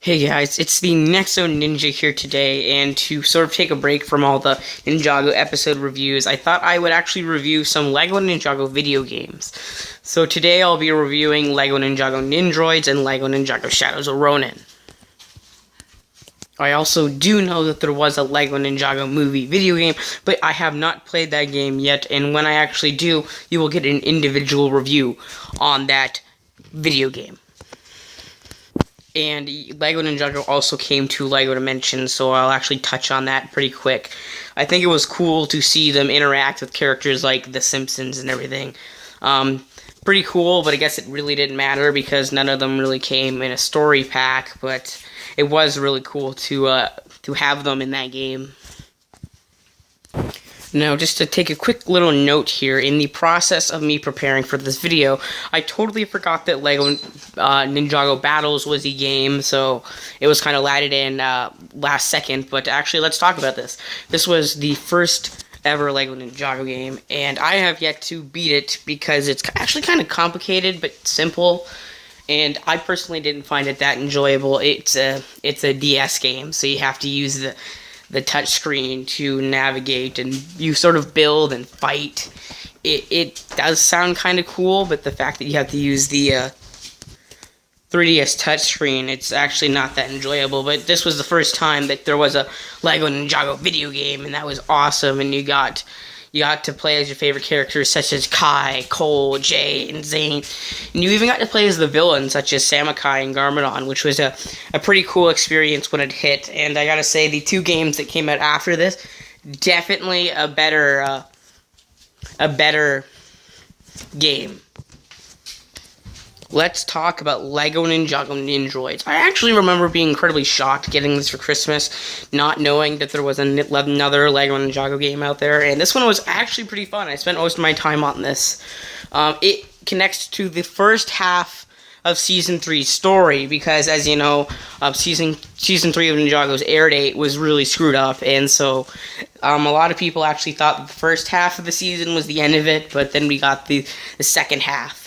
Hey guys, it's the Nexo Ninja here today, and to sort of take a break from all the Ninjago episode reviews, I thought I would actually review some LEGO Ninjago video games. So today I'll be reviewing LEGO Ninjago Nindroids and LEGO Ninjago Shadows of Ronin. I also do know that there was a LEGO Ninjago movie video game, but I have not played that game yet, and when I actually do, you will get an individual review on that video game. And LEGO Ninjago also came to LEGO Dimensions, so I'll actually touch on that pretty quick. I think it was cool to see them interact with characters like The Simpsons and everything. Pretty cool, but I guess it really didn't matter because none of them really came in a story pack, but it was really cool to have them in that game. Now, just to take a quick little note here, in the process of me preparing for this video, I totally forgot that LEGO Ninjago Battles was a game, so it was kind of added in last second, but actually, let's talk about this. This was the first ever LEGO Ninjago game, and I have yet to beat it because it's actually kind of complicated, but simple, and I personally didn't find it that enjoyable. It's a DS game, so you have to use the touch screen to navigate, and you sort of build and fight. It does sound kind of cool, but the fact that you have to use the 3DS touchscreen, it's actually not that enjoyable. But this was the first time that there was a LEGO Ninjago video game, and that was awesome. And you got to play as your favorite characters such as Kai, Cole, Jay, and Zane. And you even got to play as the villains such as Samakai and Garmadon, which was a pretty cool experience when it hit. And I gotta say, the two games that came out after this, definitely a better game. Let's talk about LEGO Ninjago Nindroids. I actually remember being incredibly shocked getting this for Christmas, not knowing that there was another LEGO Ninjago game out there, and this one was actually pretty fun. I spent most of my time on this. It connects to the first half of Season 3's story, because, as you know, Season 3 of Ninjago's air date was really screwed up, and so a lot of people actually thought that the first half of the season was the end of it, but then we got the second half.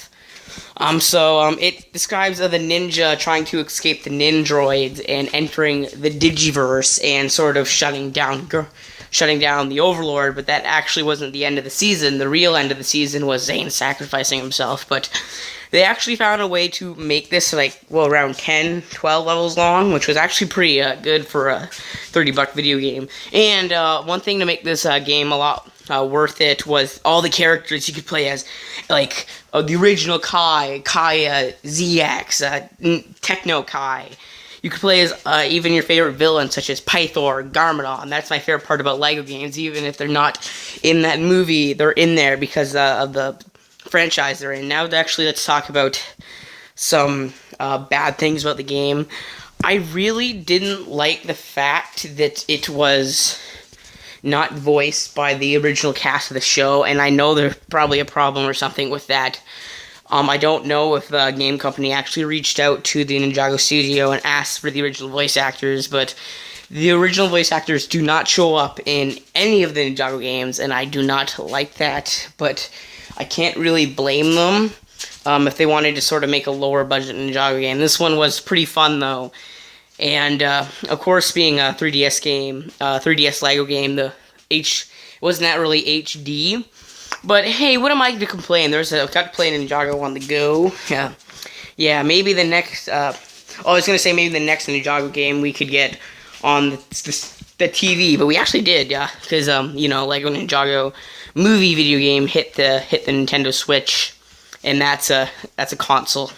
It describes the ninja trying to escape the Nindroids and entering the Digiverse and sort of shutting down the Overlord, but that actually wasn't the end of the season. The real end of the season was Zane sacrificing himself, but they actually found a way to make this, around 10, 12 levels long, which was actually pretty good for a $30 video game. And one thing to make this game a lot worth it was all the characters you could play as, the original Kai, ZX, Techno Kai. You could play as even your favorite villains, such as Pythor, Garmadon. That's my favorite part about LEGO games. Even if they're not in that movie, they're in there because of the franchise they're in. Now, let's talk about some bad things about the game. I really didn't like the fact that it was not voiced by the original cast of the show, and I know there's probably a problem or something with that. I don't know if the game company actually reached out to the Ninjago studio and asked for the original voice actors, but the original voice actors do not show up in any of the Ninjago games, and I do not like that, but I can't really blame them if they wanted to sort of make a lower budget Ninjago game. This one was pretty fun, though. And, of course, being a 3DS game, 3DS LEGO game, it wasn't that really HD. But, hey, what am I to complain? Got to play Ninjago on the go. Yeah, maybe the next, I was going to say maybe the next Ninjago game we could get on the TV, but we actually did, yeah, because, LEGO Ninjago movie video game hit the Nintendo Switch, and that's a console.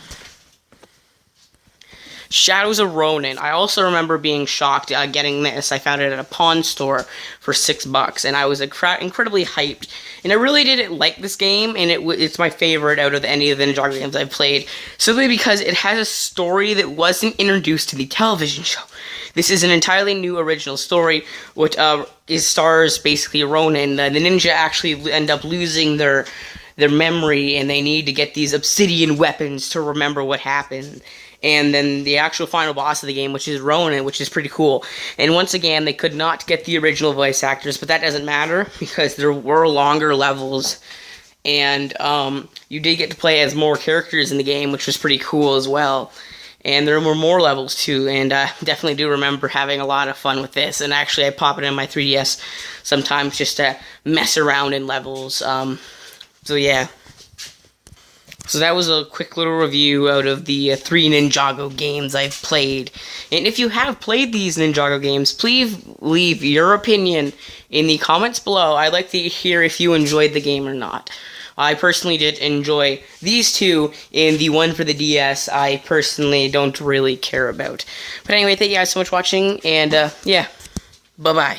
Shadows of Ronin. I also remember being shocked getting this. I found it at a pawn store for $6, and I was incredibly hyped. And I really didn't like this game, and it's my favorite out of any of the Ninjago games I've played, simply because it has a story that wasn't introduced to the television show. This is an entirely new original story, which stars basically Ronin. The ninja actually end up losing their memory, and they need to get these obsidian weapons to remember what happened. And then the actual final boss of the game, which is Ronin, which is pretty cool. And once again, they could not get the original voice actors, but that doesn't matter because there were longer levels, and you did get to play as more characters in the game, which was pretty cool as well. And there were more levels too, and I definitely do remember having a lot of fun with this. And actually, I pop it in my 3DS sometimes just to mess around in levels. So yeah. So that was a quick little review out of the 3 Ninjago games I've played. And if you have played these Ninjago games, please leave your opinion in the comments below. I'd like to hear if you enjoyed the game or not. I personally did enjoy these two, and the one for the DS I personally don't really care about. But anyway, thank you guys so much for watching, and yeah, bye-bye.